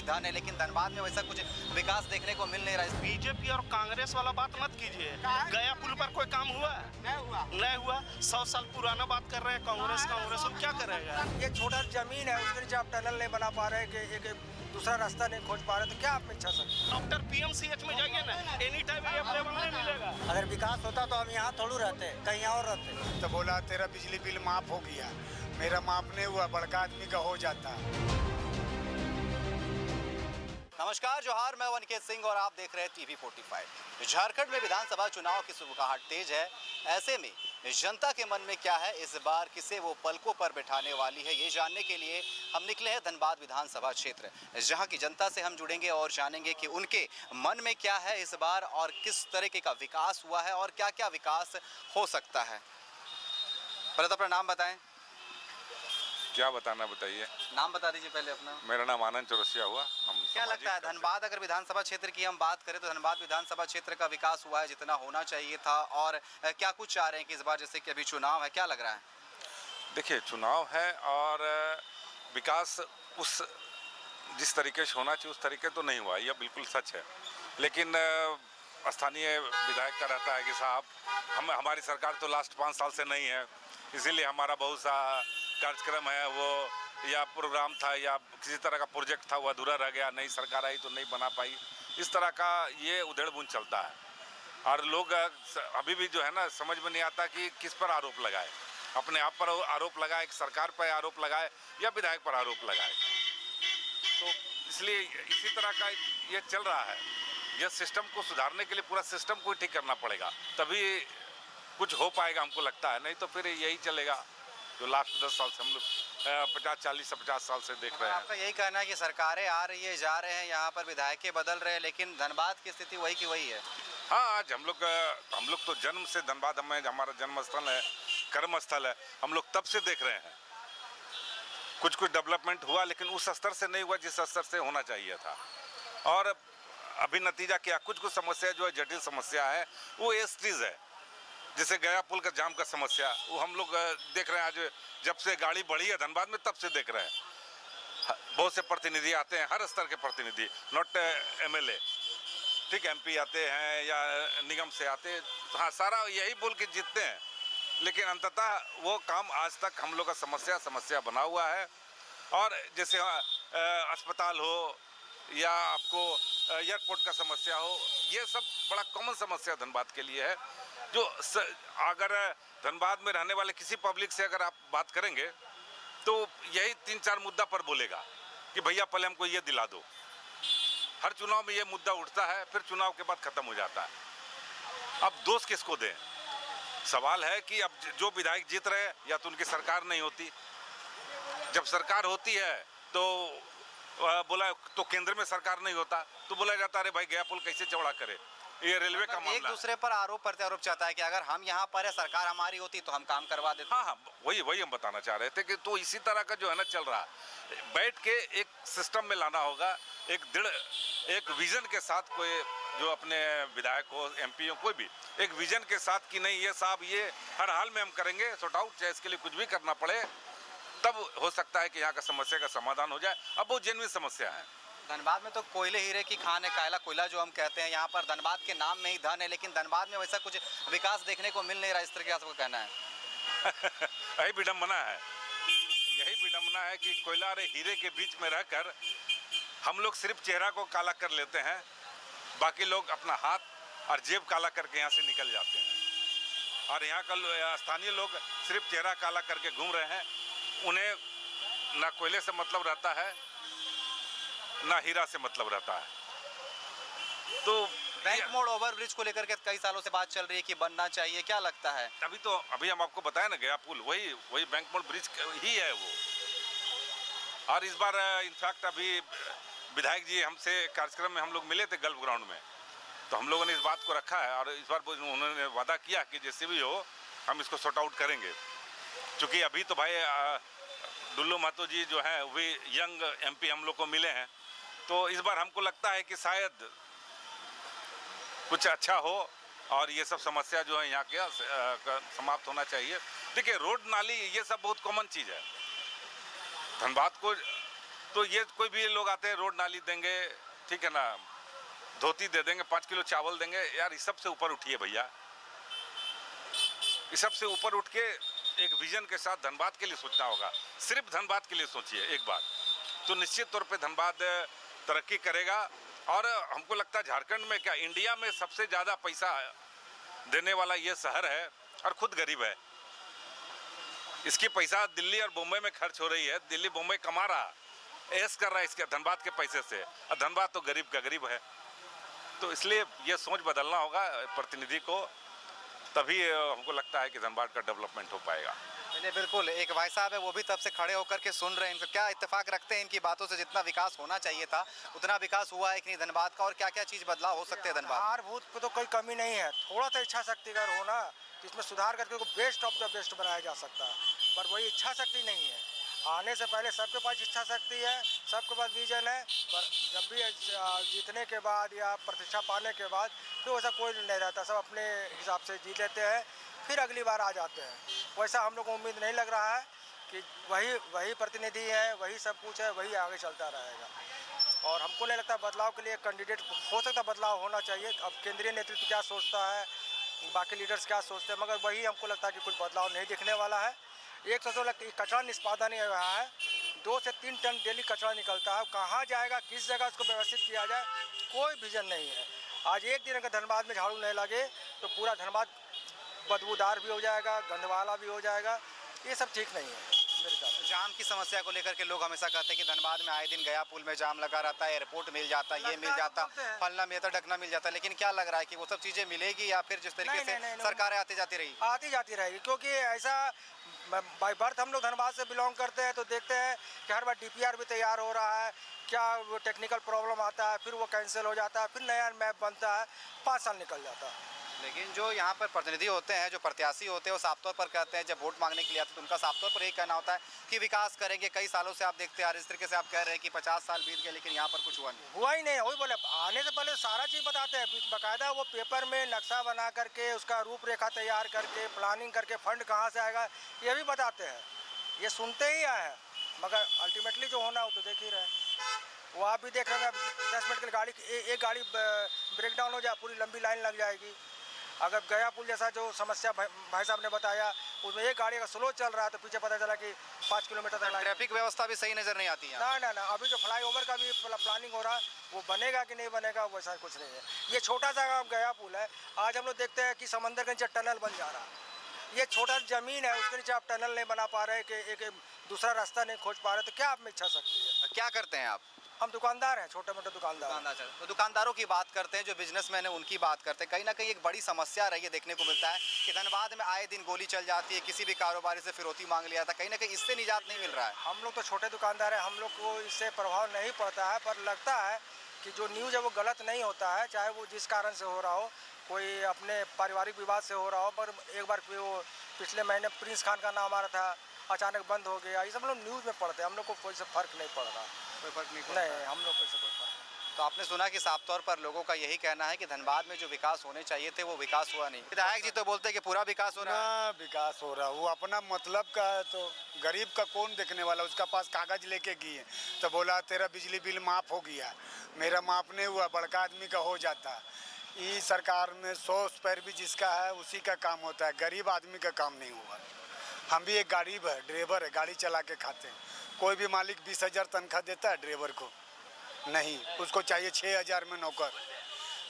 धन है, लेकिन धनबाद में वैसा कुछ विकास देखने को मिल नहीं रहा है। बीजेपी और कांग्रेस वाला बात मत कीजिए। गया पुल पर कोई काम हुआ? नहीं हुआ। 100 साल पुराना बात कर रहे हैं कांग्रेस और क्या करेगा? ये छोटा जमीन है, उसके नीचे आप टनल नहीं बना पा रहे कि एक दूसरा रास्ता नहीं खोज पा रहे, तो क्या आप इच्छा सर? डॉक्टर पीएमसीएच में जाइए ना, एनी टाइम ये अवेलेबल नहीं मिलेगा। अगर विकास होता तो हम यहाँ थोड़ू रहते, कहीं और रहते। तो बोला तेरा बिजली बिल माफ हो गया, मेरा माफ नहीं हुआ, बड़का आदमी का हो जाता। नमस्कार, जोहार, मैं वनकेत सिंह और आप देख रहे हैं टीवी 45। झारखंड में विधानसभा चुनाव की सुगबुगाहट तेज है। ऐसे में जनता के मन में क्या है, इस बार किसे वो पलकों पर बैठाने वाली है, ये जानने के लिए हम निकले हैं धनबाद विधानसभा क्षेत्र, जहां की जनता से हम जुड़ेंगे और जानेंगे कि उनके मन में क्या है इस बार और किस तरीके का विकास हुआ है और क्या क्या विकास हो सकता है। पहले तो अपना नाम बताएं। क्या बताना, बताइए। नाम बता दीजिए पहले अपना। मेरा नाम आनंद चौरसिया हुआ। क्या लगता है धनबाद, अगर विधानसभा क्षेत्र की हम बात करें तो धनबाद विधानसभा क्षेत्र का विकास हुआ है जितना होना चाहिए था, और क्या कुछ चाह रहे हैं कि इस बार जैसे कि अभी चुनाव है, क्या लग रहा है? देखिए, चुनाव है और विकास उस जिस तरीके से होना चाहिए उस तरीके तो नहीं हुआ, यह बिल्कुल सच है। लेकिन स्थानीय विधायक का रहता है कि साहब हमारी सरकार तो लास्ट 5 साल से नहीं है, इसीलिए हमारा बहुत सा कार्यक्रम है वो या प्रोग्राम था या किसी तरह का प्रोजेक्ट था वो अधूरा रह गया, नई सरकार आई तो नहीं बना पाई। इस तरह का ये उधेड़-बुन चलता है और लोग अभी भी जो है ना, समझ में नहीं आता कि किस पर आरोप लगाए। अपने आप पर आरोप लगाए, सरकार पर आरोप लगाए या विधायक पर आरोप लगाए। तो इसलिए इसी तरह का ये चल रहा है। यह सिस्टम को सुधारने के लिए पूरा सिस्टम को ठीक करना पड़ेगा, तभी कुछ हो पाएगा हमको लगता है, नहीं तो फिर यही चलेगा जो लास्ट 10 साल से हम लोग 50 साल से देख रहे हैं। आपका यही कहना है कि सरकारें आ रही है, जा रहे हैं, यहाँ पर विधायक बदल रहे हैं, लेकिन धनबाद की स्थिति वही की वही है। हाँ, आज हम लोग तो जन्म से धनबाद हमारा जन्म स्थल है, कर्म स्थल है, हम लोग तब से देख रहे हैं। कुछ डेवलपमेंट हुआ लेकिन उस स्तर से नहीं हुआ जिस स्तर से होना चाहिए था। और अभी नतीजा क्या, कुछ समस्या जो है जटिल समस्या है, वो एसटीज है। जैसे गया पुल का जाम का समस्या, वो हम लोग देख रहे हैं। आज जब से गाड़ी बढ़ी है धनबाद में तब से देख रहे हैं। बहुत से प्रतिनिधि आते हैं, हर स्तर के प्रतिनिधि, नॉट एमएलए, ठीक, एमपी आते हैं या निगम से आते हैं। हाँ, सारा यही बोल के जीतते हैं, लेकिन अंततः वो काम आज तक हम लोग का समस्या बना हुआ है। और जैसे अस्पताल हो या आपको एयरपोर्ट का समस्या हो, ये सब बड़ा कॉमन समस्या धनबाद के लिए है। जो अगर धनबाद में रहने वाले किसी पब्लिक से अगर आप बात करेंगे तो यही 3-4 मुद्दा पर बोलेगा कि भैया पहले हमको ये दिला दो। हर चुनाव में ये मुद्दा उठता है, फिर चुनाव के बाद खत्म हो जाता है। अब दोष किसको दें? सवाल है कि अब जो विधायक जीत रहे हैं या तो उनकी सरकार नहीं होती। जब सरकार होती है तो बोला तो केंद्र में सरकार नहीं होता तो बोला जाता है भाई गया पुल कैसे चौड़ा करे, ये रेलवे का मामला। एक दूसरे पर आरोप प्रत्यारोप चाहता है कि अगर हम यहाँ पर है, सरकार हमारी होती तो हम काम करवा देते। हाँ, वही हम बताना चाह रहे थे कि तो इसी तरह का जो है ना चल रहा है। बैठ के एक सिस्टम में लाना होगा, एक विजन के साथ, कोई जो अपने विधायक हो, एमपी हो, कोई भी एक विजन के साथ कि नहीं ये साहब ये हर हाल में हम करेंगे सॉर्ट आउट, चाहे इसके लिए कुछ भी करना पड़े, तब हो सकता है कि यहाँ का समस्या का समाधान हो जाए। अब वो जेन्युइन समस्या है। धनबाद में तो कोयले हीरे की खान है, कायला कोयला जो हम कहते हैं, यहाँ पर धनबाद के नाम में ही धन है, लेकिन धनबाद में वैसा कुछ विकास देखने को मिल नहीं रहा, इस तरह का आपको कहना है? यही विडम्बना है कि कोयला और हीरे के बीच में रहकर हम लोग सिर्फ चेहरा को काला कर लेते हैं, बाकी लोग अपना हाथ और जेब काला करके यहाँ से निकल जाते हैं। और यहाँ का स्थानीय लोग सिर्फ चेहरा काला करके घूम रहे हैं। उन्हें ना कोयले से मतलब रहता है ना हीरा से मतलब रहता है। तो बैंक मोड़ ओवरब्रिज को लेकर के कई सालों से बात चल रही है कि बनना चाहिए, क्या लगता है? अभी हम आपको बताया ना, गया पुल वही बैंक मोड़ ब्रिज ही है वो। और इस बार इनफैक्ट अभी विधायक जी हमसे कार्यक्रम में हम लोग मिले थे गल्फ ग्राउंड में, तो हम लोगों ने इस बात को रखा है और इस बार उन्होंने वादा किया कि जैसे भी हो हम इसको सॉर्ट आउट करेंगे। क्योंकि अभी तो भाई दुल्लू महतो जी जो हैं वो भी यंग एमपी हम लोग को मिले हैं, तो इस बार हमको लगता है कि शायद कुछ अच्छा हो और ये सब समस्या जो है यहाँ के समाप्त होना चाहिए। देखिए, रोड नाली ये सब बहुत कॉमन चीज़ है। धनबाद को तो ये कोई भी लोग आते हैं, रोड नाली देंगे, ठीक है ना, धोती दे देंगे, 5 किलो चावल देंगे। यार इस सब से ऊपर उठिए भैया, इस सब से ऊपर उठ के एक विजन के साथ धनबाद के लिए सोचना होगा। सिर्फ धनबाद के लिए सोचिए एक बार, तो निश्चित तौर पे धनबाद तरक्की करेगा। और हमको लगता है झारखंड में क्या, इंडिया में सबसे ज़्यादा पैसा देने वाला ये शहर है और खुद गरीब है। इसकी पैसा दिल्ली और बम्बई में खर्च हो रही है, दिल्ली बम्बई कमा रहा, ऐश कर रहा है इसके धनबाद के पैसे से, और धनबाद तो गरीब का गरीब है। तो इसलिए ये सोच बदलना होगा प्रतिनिधि को, तभी हमको लगता है कि धनबाद का डेवलपमेंट हो पाएगा। चलिए बिल्कुल, एक भाई साहब है वो भी तब से खड़े होकर के सुन रहे हैं, इनका क्या इत्तेफाक रखते हैं इनकी बातों से, जितना विकास होना चाहिए था उतना विकास हुआ है कि नहीं धनबाद का, और क्या क्या चीज़ बदलाव हो सकते हैं धनबाद में? आधारभूत पे तो कोई कमी नहीं है, थोड़ा सा इच्छा शक्ति अगर हो ना तो इसमें सुधार करके उसको बेस्ट ऑफ द बेस्ट बनाया जा सकता है, पर वही इच्छा शक्ति नहीं है। आने से पहले सबके पास इच्छा शक्ति है, सबके पास विजन है, पर जब भी जीतने के बाद या प्रतिष्ठा पाने के बाद फिर वैसा कोई नहीं रहता, सब अपने हिसाब से जीत लेते हैं, फिर अगली बार आ जाते हैं। वैसा हम लोग को उम्मीद नहीं लग रहा है कि वही प्रतिनिधि है, वही सब कुछ है, वही आगे चलता रहेगा। और हमको नहीं लगता बदलाव के लिए कैंडिडेट हो सकता, बदलाव होना चाहिए। अब केंद्रीय नेतृत्व क्या सोचता है, बाकी लीडर्स क्या सोचते हैं, मगर वही हमको लगता है कि कुछ बदलाव नहीं दिखने वाला है। एक तो कचरा निष्पादन नहीं हो रहा है, 2 से 3 टन डेली कचरा निकलता है, कहाँ जाएगा, किस जगह उसको व्यवस्थित किया जाए, कोई विजन नहीं है। आज एक दिन अगर धनबाद में झाड़ू नहीं लगे तो पूरा धनबाद बदबूदार भी हो जाएगा, गंदवाला भी हो जाएगा, ये सब ठीक नहीं है मेरे हिसाब से। जाम की समस्या को लेकर के लोग हमेशा कहते हैं कि धनबाद में आए दिन गया पुल में जाम लगा रहता है, एयरपोर्ट मिल जाता है, ये मिल जाता, फलना मिलता, ढकना मिल जाता है, लेकिन क्या लग रहा है कि वो सब चीज़ें मिलेगी या फिर जिस तरीके से सरकारें आती जाती रही आती जाती रहेगी? क्योंकि ऐसा बाई बर्थ हम लोग धनबाद से बिलोंग करते हैं, तो देखते हैं कि हर बार DPR भी तैयार हो रहा है, क्या वो टेक्निकल प्रॉब्लम आता है, फिर वो कैंसिल हो जाता है, फिर नया मैप बनता है, 5 साल निकल जाता है। लेकिन जो यहाँ पर प्रतिनिधि होते हैं, जो प्रत्याशी होते हैं, वो साफ तौर पर कहते हैं, जब वोट मांगने के लिए आते हैं तो उनका साफ तौर पर यही कहना होता है कि विकास करेंगे। कई सालों से आप देखते आ रहे, इस तरीके से आप कह रहे हैं कि 50 साल बीत गए लेकिन यहाँ पर कुछ हुआ नहीं। हुआ ही नहीं, वही बोले आने से पहले सारा चीज़ बताते हैं, बाकायदा वो पेपर में नक्शा बना करके उसका रूपरेखा तैयार करके प्लानिंग करके फंड कहाँ से आएगा ये भी बताते हैं। ये सुनते ही आए हैं, मगर अल्टीमेटली जो होना वो तो देख ही रहे हैं। वो आप भी देख रहे हैं, 10 मिनट की गाड़ी, एक गाड़ी ब्रेक डाउन हो जाए, पूरी लंबी लाइन लग जाएगी। अगर गया पुल जैसा जो समस्या भाई साहब ने बताया, उसमें एक गाड़ी अगर स्लो चल रहा है तो पीछे पता चला कि 5 किलोमीटर तक ट्रैफिक व्यवस्था भी सही नज़र नहीं आती है। ना, अभी जो फ्लाईओवर का भी प्लानिंग हो रहा है वो बनेगा कि नहीं बनेगा वैसा कुछ नहीं है। ये छोटा सा गया पुल है, आज हम लोग देखते हैं कि समंदर के नीचे टनल बन जा रहा है। ये छोटा ज़मीन है, उसके नीचे आप टनल नहीं बना पा रहे, कि एक दूसरा रास्ता नहीं खोज पा रहे, तो क्या आप में इच्छा सकती है? क्या करते हैं आप? हम दुकानदार हैं, छोटे मोटे दुकानदार। तो दुकानदारों की बात करते हैं, जो बिजनेसमैन है उनकी बात करते हैं। कहीं ना कहीं एक बड़ी समस्या रही है, देखने को मिलता है कि धनबाद में आए दिन गोली चल जाती है, किसी भी कारोबारी से फिरौती मांग लिया था, कहीं ना कहीं इससे निजात नहीं मिल रहा है। हम लोग तो छोटे दुकानदार हैं, हम लोग को इससे प्रभाव नहीं पड़ता है, पर लगता है कि जो न्यूज़ है वो गलत नहीं होता है, चाहे वो जिस कारण से हो रहा हो, कोई अपने पारिवारिक विवाद से हो रहा हो। पर एक बार वो पिछले महीने प्रिंस खान का नाम आ रहा था, अचानक बंद हो गया, ये सब हम लोग न्यूज़ में पढ़ते हैं, हम लोग को कोई से फ़र्क नहीं पड़ रहा। कोई फर्क नहीं पड़ता नहीं, हम लोग को इससे कोई फर्क नहीं। तो आपने सुना कि साफ तौर पर लोगों का यही कहना है कि धनबाद में जो विकास होने चाहिए थे वो विकास हुआ नहीं। विधायक जी तो बोलते हैं कि पूरा विकास हो रहा है। ना विकास हो रहा, वो अपना मतलब का है, तो गरीब का कौन देखने वाला? उसका पास कागज लेके गए तो बोला तेरा बिजली बिल माफ़ हो गया, मेरा माफ़ नहीं हुआ, बड़का आदमी का हो जाता। इस सरकार में 100 पैर भी जिसका है उसी का काम होता है, गरीब आदमी का काम नहीं हुआ। हम भी एक गरीब है, ड्राइवर है, गाड़ी चला के खाते हैं। कोई भी मालिक 20,000 तनख्वाह देता है ड्राइवर को? नहीं, उसको चाहिए 6,000 में नौकर,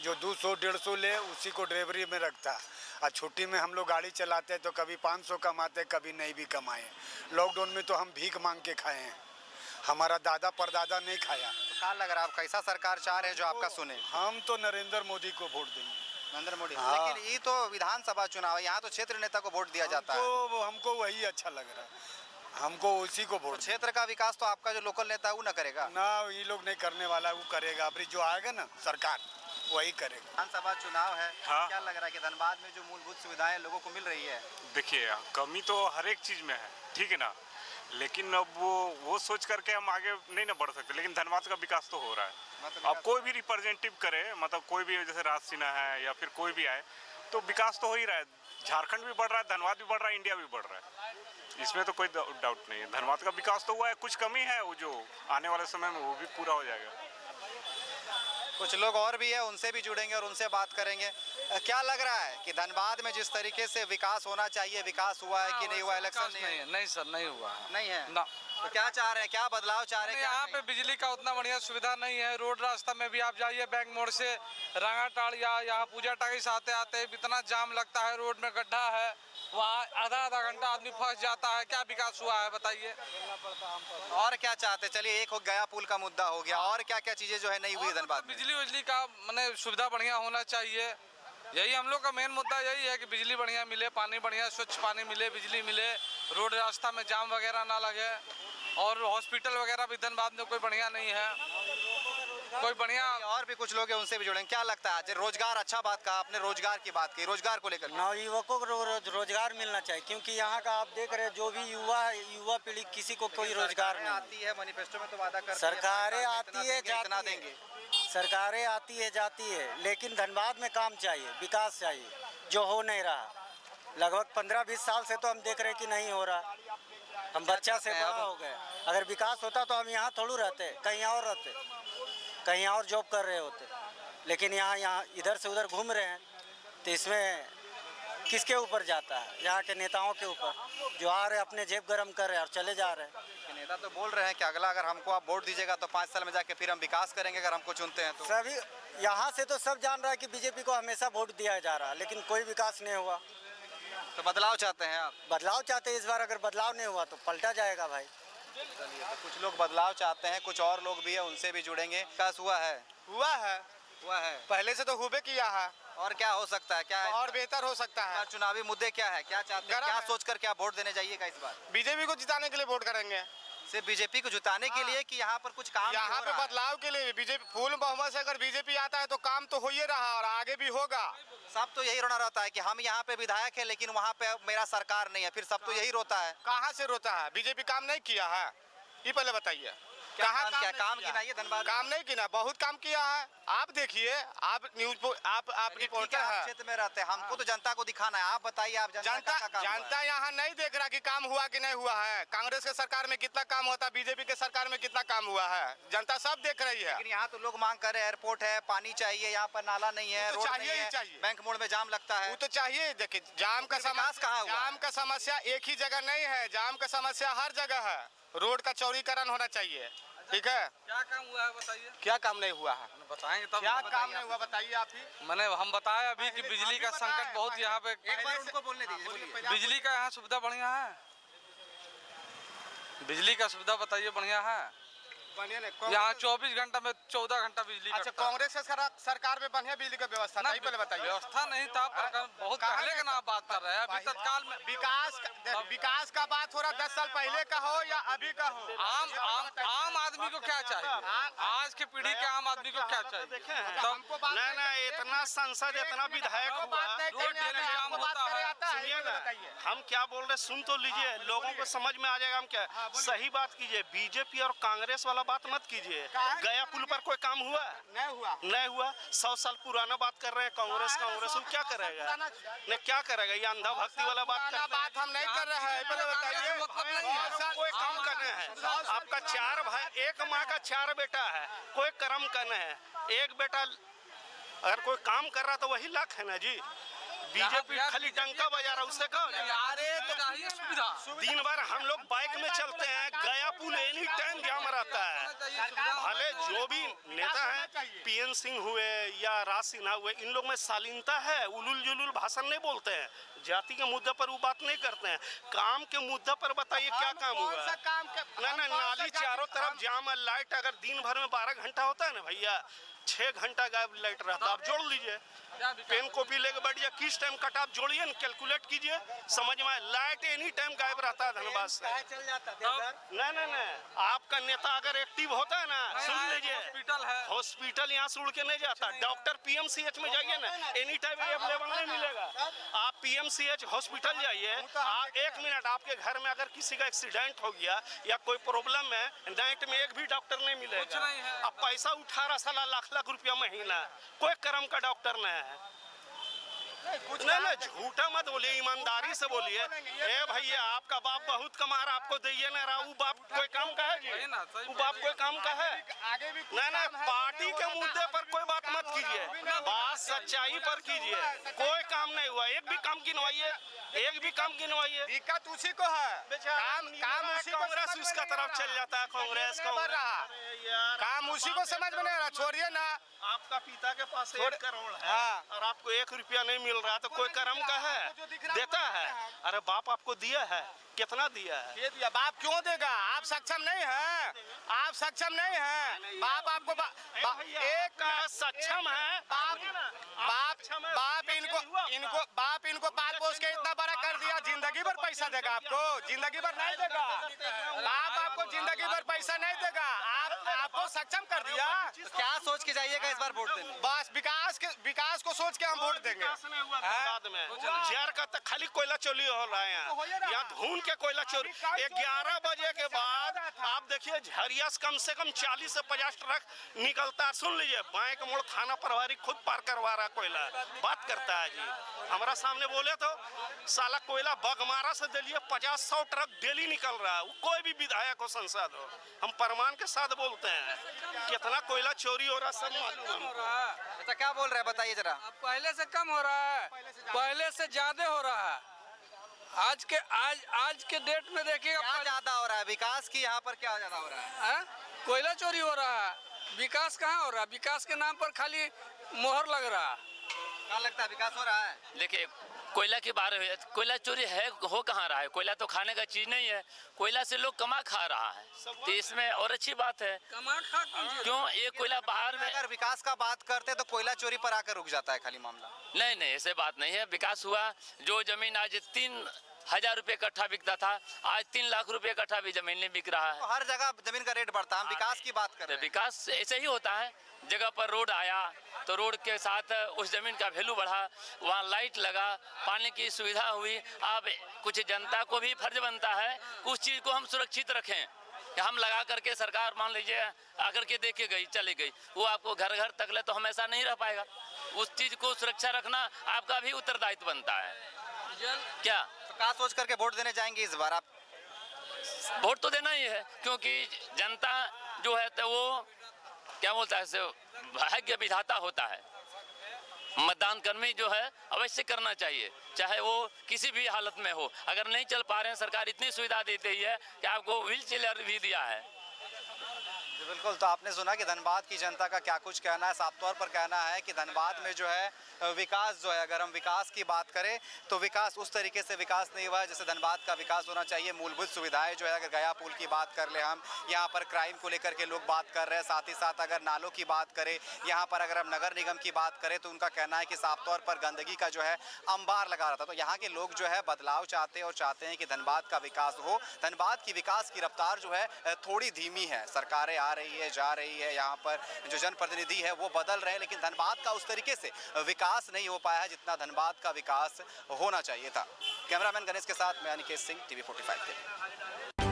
जो 200-150 ले उसी को ड्राइवरी में रखता है। और छुट्टी में हम लोग गाड़ी चलाते हैं तो कभी 500 कमाते, कभी नहीं भी कमाए। लॉकडाउन में तो हम भीख मांग के खाए हैं, हमारा दादा परदादा नहीं खाया। तो क्या लग रहा है आप कैसा सरकार चाह रहे हैं जो आपका सुने? हम तो नरेंद्र मोदी को वोट देंगे। नरेंद्र मोदी? हाँ। लेकिन ये तो विधानसभा चुनाव है, यहाँ तो क्षेत्र नेता को वोट दिया जाता है। हमको वही अच्छा लग रहा है, हमको उसी को वोट। क्षेत्र का विकास तो आपका जो लोकल नेता है वो ना करेगा ना, ये लोग नहीं करने वाला, वो करेगा। अभी जो आएगा ना सरकार वही करेगा। विधानसभा चुनाव है, हाँ। क्या लग रहा है कि धनबाद में जो मूलभूत सुविधाएं लोगों को मिल रही है? देखिए, कमी तो हर एक चीज़ में है, ठीक है ना, लेकिन अब वो सोच करके हम आगे नहीं ना बढ़ सकते। लेकिन धनबाद का विकास तो हो रहा है। अब कोई भी रिप्रेजेंटेटिव करे, मतलब कोई भी, जैसे राज सिन्हा है या फिर कोई भी आए, तो विकास तो हो ही रहा है। झारखंड भी बढ़ रहा है, धनबाद भी बढ़ रहा है, इंडिया भी बढ़ रहा है। इसमें तो कोई डाउट नहीं है। धनबाद का विकास तो हुआ है, कुछ कमी है वो जो आने वाले समय में वो भी पूरा हो जाएगा। कुछ लोग और भी है, उनसे भी जुड़ेंगे और उनसे बात करेंगे। क्या लग रहा है कि धनबाद में जिस तरीके से विकास होना चाहिए, विकास हुआ है कि नहीं हुआ? इलेक्शन नहीं है। नहीं सर, नहीं हुआ है। नहीं है ना। तो क्या चाह रहे हैं, क्या बदलाव चाह रहे हैं? यहाँ पे बिजली का उतना बढ़िया सुविधा नहीं है। रोड रास्ता में भी आप जाइए बैंक मोड़ से रंगाटाड़ या यहाँ पूजा टाइस आते आते इतना जाम लगता है, रोड में गड्ढा है, वहाँ आधा घंटा आदमी फंस जाता है। क्या विकास हुआ है बताइए? और क्या चाहते? चलिए, एक हो गया पुल का मुद्दा हो गया, और क्या क्या चीजें जो है नहीं हुई धनबाद में? बिजली का मैंने सुविधा बढ़िया होना चाहिए। यही हम लोग का मेन मुद्दा यही है कि बिजली बढ़िया मिले, पानी बढ़िया स्वच्छ पानी मिले, बिजली मिले, रोड रास्ता में जाम वगैरह ना लगे, और हॉस्पिटल वगैरह भी धनबाद में कोई बढ़िया नहीं है, कोई बढ़िया। और भी कुछ लोग हैं, उनसे भी जुड़ेंगे। क्या लगता है? रोजगार, अच्छा बात कहा आपने, रोजगार की बात की, रोजगार को लेकर नवयुवकों को रोजगार मिलना चाहिए, क्योंकि यहाँ का आप देख रहे हैं जो भी युवा पीढ़ी किसी को कोई रोजगार नहीं आती है। मैनिफेस्टो में तो वादा करती है, सरकारें आती है इतना जाती देंगे। है, सरकारें आती है जाती है, लेकिन धनबाद में काम चाहिए, विकास चाहिए, जो हो नहीं रहा। लगभग 15-20 साल से तो हम देख रहे हैं कि नहीं हो रहा। हम बच्चा से बड़ा हो गए। अगर विकास होता तो हम यहाँ थोड़ू रहते, कहीं और रहते, कहीं और जॉब कर रहे होते। लेकिन यहाँ इधर से उधर घूम रहे हैं, तो इसमें किसके ऊपर जाता है? यहाँ के नेताओं के ऊपर, जो आ रहे अपने जेब गरम कर रहे हैं और चले जा रहे हैं। नेता तो बोल रहे हैं कि अगला अगर हमको आप वोट दीजिएगा तो 5 साल में जाके फिर हम विकास करेंगे, अगर हमको चुनते हैं तो। सभी यहाँ से तो सब जान रहा है कि बीजेपी को हमेशा वोट दिया जा रहा है, लेकिन कोई विकास नहीं हुआ। तो बदलाव चाहते हैं आप? बदलाव चाहते हैं इस बार। अगर बदलाव नहीं हुआ तो पलटा जाएगा भाई। चलिए, तो कुछ लोग बदलाव चाहते हैं, कुछ और लोग भी है, उनसे भी जुड़ेंगे। विकास हुआ है? हुआ है, पहले से तो हुबे किया है। और क्या हो सकता है? क्या है? और बेहतर हो सकता है। चुनावी मुद्दे क्या है, क्या चाहते हैं, गरम क्या है। सोचकर क्या वोट देने जाइएगा इस बार? बीजेपी को जिताने के लिए वोट करेंगे। सिर्फ बीजेपी को जिताने के लिए कि यहाँ पर कुछ काम भी यहाँ हो पे रहा है? बदलाव के लिए बीजेपी फुल बहुमत से अगर बीजेपी आता है तो काम तो हो ही रहा और आगे भी होगा। सब तो यही रोना रहता है कि हम यहाँ पे विधायक है लेकिन वहाँ पे मेरा सरकार नहीं है, फिर सब तो यही रोता है। कहाँ से रोता है? बीजेपी काम नहीं किया है, ये पहले बताइए। काम नहीं काम किया? की नहीं है धनबाद? काम नहीं किया, बहुत काम किया है। आप देखिए, आप न्यूज आप रिपोर्टर है। क्षेत्र में रहते हैं, हमको तो जनता को दिखाना है। आप बताइए, आप जनता यहाँ नहीं देख रहा कि काम हुआ कि नहीं हुआ है। कांग्रेस के सरकार में कितना काम होता है, बीजेपी के सरकार में कितना काम हुआ है, जनता सब देख रही है। लेकिन यहाँ तो लोग मांग कर रहे हैं, एयरपोर्ट है, पानी चाहिए, यहाँ पर नाला नहीं है, रोड नहीं है, बैंक मोड़ में जाम लगता है। वो तो चाहिए। देखिए, जाम का समस्या एक ही जगह नहीं है, जाम का समस्या हर जगह है। रोड का चौड़ीकरण होना चाहिए, ठीक है। क्या काम हुआ है बताइए? क्या काम नहीं हुआ है बताएंगे तब। क्या काम नहीं हुआ बताइए आप ही। मैंने हम बताया अभी कि बिजली का संकट बहुत यहाँ पे। एक बार उनको बोलने दीजिए। बिजली का यहाँ सुविधा बढ़िया है, बिजली का सुविधा बताइए बढ़िया है। यहाँ 24 घंटा में 14 घंटा बिजली। अच्छा, कांग्रेस के सरकार में बढ़िया बिजली का व्यवस्था नहीं, पहले बताइए। व्यवस्था नहीं था, पर बहुत पहले का ना बात कर रहे हैं। अभी तत्काल में विकास का बात हो रहा, 10 साल पहले का हो या अभी का हो। आम आदमी को क्या चाहिए? आज की पीढ़ी के आम आदमी को क्या चाहिए? नहीं, इतना सांसद, इतना विधायक हुआ, रोड डेली जाम होता है। सुनिए ना, हम क्या बोल रहे सुन तो लीजिए, लोगों को समझ में आ जाएगा हम क्या। सही बात कीजिए, बीजेपी और कांग्रेस वाला बात मत कीजिए। गया पुल पर कोई काम हुआ? नहीं हुआ। 100 साल पुराना बात कर रहे हैं। कांग्रेस क्या करेगा? नहीं, क्या करेगा? ये अंधा भक्ति वाला बात हम नहीं कर रहे हैं, पहले बताइए। कोई काम करना है आपका? 4 भाई, एक माँ का 4 बेटा है, कोई कर्म करना है। एक बेटा अगर कोई काम कर रहा तो वही लाख है ना जी। बीजेपी खाली डंका बजा रहा, उससे कहो सुविधा। दिन भर हम लोग बाइक में चलते हैं, गया पुल एनी टाइम जाम रहता है। भले जो भी नेता है, पीएन सिंह हुए या राज सिन्हा हुए, इन लोग में शालीनता है, उलुल जुलुल भाषण नहीं बोलते हैं, जाति के मुद्दे पर वो बात नहीं करते हैं। काम के मुद्दे पर बताइए क्या काम हुआ? नहीं, नाली चारों तरफ जाम है। लाइट अगर दिन भर में 12 घंटा होता है ना भैया, 6 घंटा गायब लाइट रहता है। आप जोड़ लीजिए, पेन कॉपी लेके बैठ जाए, किस टाइम कट आप जोड़िए ना, कैलकुलेट कीजिए, समझ में आए। लाइट एनी टाइम गायब रहता है धनबाद से। नहीं, आपका नेता अगर एक्टिव होता है ना, सुन लीजिए, हॉस्पिटल है, हॉस्पिटल यहाँ से उड़ के नहीं जाता। डॉक्टर पीएमसीएच में जाइए ना, एनी टाइम अवेलेबल नहीं मिलेगा। आप पीएमसीएच हॉस्पिटल जाइए, आप 1 मिनट, आपके घर में अगर किसी का एक्सीडेंट हो गया या कोई प्रॉब्लम है, नाइट में एक भी डॉक्टर नहीं मिलेगा। अब पैसा 18 साल लाख रुपया महीना, कोई कर्म का डॉक्टर नहीं है। नहीं झूठा मत बोलिए, ईमानदारी से बोलिए। ए भैया आपका बाप बहुत कमा रहा, आपको दिए ना रहा, वो बाप कोई काम का है जी? वो बाप कोई काम का है? नहीं पार्टी के मुद्दे पर कोई बात मत कीजिए, बात सच्चाई पर कीजिए। कोई काम नहीं हुआ, एक भी काम गिनवाइए, एक भी काम गिनवाइए। दिक्कत उसी को है, काम उसी को कांग्रेस उसका तरफ चल जाता है, कांग्रेस काम उसी को समझ में नहीं आ रहा। छोड़िए ना, आपका पिता के पास 1 करोड़ है और आपको 1 रुपया नहीं मिल रहा, तो कोई कर्म का है? देता है? अरे बाप आपको दिया है, कितना दिया है? ये दिया। बाप क्यों देगा? आप सक्षम नहीं हैं, आप सक्षम नहीं हैं। बाप आपको एक सक्षम है, बाप इनको पाल पोस के इतना बड़ा कर दिया, जिंदगी भर पैसा देगा आपको? जिंदगी भर नहीं देगा। बाप आपको जिंदगी भर पैसा नहीं देगा, आपको सक्षम कर दिया। तो क्या सोच के जाइएगा इस बार वोट देने? बस विकास को सोच के हम वोट देंगे। बाद में जहर का तक खाली कोयला चोरी हो रहा है यहाँ धुन के कोयला चोरी। 11 बजे के बाद आप देखिए झरिया से कम 40 से 50 ट्रक निकलता है। सुन लीजिए, बैंक मोड़ थाना प्रभारी खुद पार करवा रहा कोयला, बात करता है जी। हमारा सामने बोले तो साला कोयला बगमारा से दिल्ली 50-100 ट्रक डेली निकल रहा है। कोई भी विधायक हो, सांसद हो, हम प्रमाण के साथ बोलते हैं कितना कोयला चोरी हो रहा, सब मालूम है। अच्छा क्या बोल रहे हैं बताइए जरा। पहले से कम हो रहा है, पहले से ज्यादा हो रहा है। आज के डेट में देखिएगा क्या ज्यादा हो रहा है? विकास की यहाँ पर क्या ज्यादा हो रहा है? कोयला चोरी हो रहा है, विकास कहाँ हो रहा है? विकास के नाम पर खाली मोहर लग रहा है। क्या लगता है विकास हो रहा है? देखिए कोयला की बात है, कोयला चोरी है हो कहाँ रहा है? कोयला तो खाने का चीज नहीं है, कोयला से लोग कमा खा रहा है, तो इसमें और अच्छी बात है। कमा खा क्यों ये कोयला बाहर में? अगर विकास का बात करते तो कोयला चोरी पर आकर रुक जाता है खाली मामला। नहीं ऐसे बात नहीं है, विकास हुआ। जो जमीन आज 3,000 रुपये कट्ठा बिकता था, आज 3 लाख रुपये कट्ठा भी जमीन नहीं बिक रहा है। तो हर जगह जमीन का रेट बढ़ता है, हम विकास की बात कर रहे हैं। विकास ऐसे ही होता है, जगह पर रोड आया तो रोड के साथ उस जमीन का वैल्यू बढ़ा, वहाँ लाइट लगा, पानी की सुविधा हुई। अब कुछ जनता को भी फर्ज बनता है उस चीज़ को हम सुरक्षित रखें। हम लगा करके सरकार मान लीजिए आकर के देके गई चली गई, वो आपको घर घर तक ले तो हमेशा नहीं रह पाएगा। उस चीज़ को सुरक्षा रखना आपका भी उत्तरदायित्व बनता है। क्या तो क्या सोच करके वोट देने जाएंगे इस बार आप? वोट तो देना ही है, क्योंकि जनता जो है तो वो क्या बोलता है, भाग्य विधाता होता है। मतदान कर्मी जो है अवश्य करना चाहिए, चाहे वो किसी भी हालत में हो। अगर नहीं चल पा रहे हैं, सरकार इतनी सुविधा देती है कि आपको व्हील चेयर भी दिया है। बिल्कुल, तो आपने सुना कि धनबाद की जनता का क्या कुछ कहना है। साफ तौर पर कहना है कि धनबाद में जो है विकास जो है, अगर हम विकास की बात करें तो विकास उस तरीके से विकास नहीं हुआ है जैसे धनबाद का विकास होना चाहिए। मूलभूत सुविधाएं जो है, अगर गया पुल की बात कर ले हम, यहाँ पर क्राइम को लेकर के लोग बात कर रहे हैं। साथ ही साथ अगर नालों की बात करें, यहाँ पर अगर हम नगर निगम की बात करें तो उनका कहना है कि साफ तौर पर गंदगी का जो है अंबार लगा रहा था। तो यहाँ के लोग जो है बदलाव चाहते हैं और चाहते हैं कि धनबाद का विकास हो। धनबाद की विकास की रफ्तार जो है थोड़ी धीमी है, सरकारें आ रही है जा रही है, यहाँ पर जो जनप्रतिनिधि है वो बदल रहे हैं, लेकिन धनबाद का उस तरीके से विकास नहीं हो पाया है जितना धनबाद का विकास होना चाहिए था। कैमरामैन गणेश के साथ मैं अनिकेत सिंह, TV45 के लिए।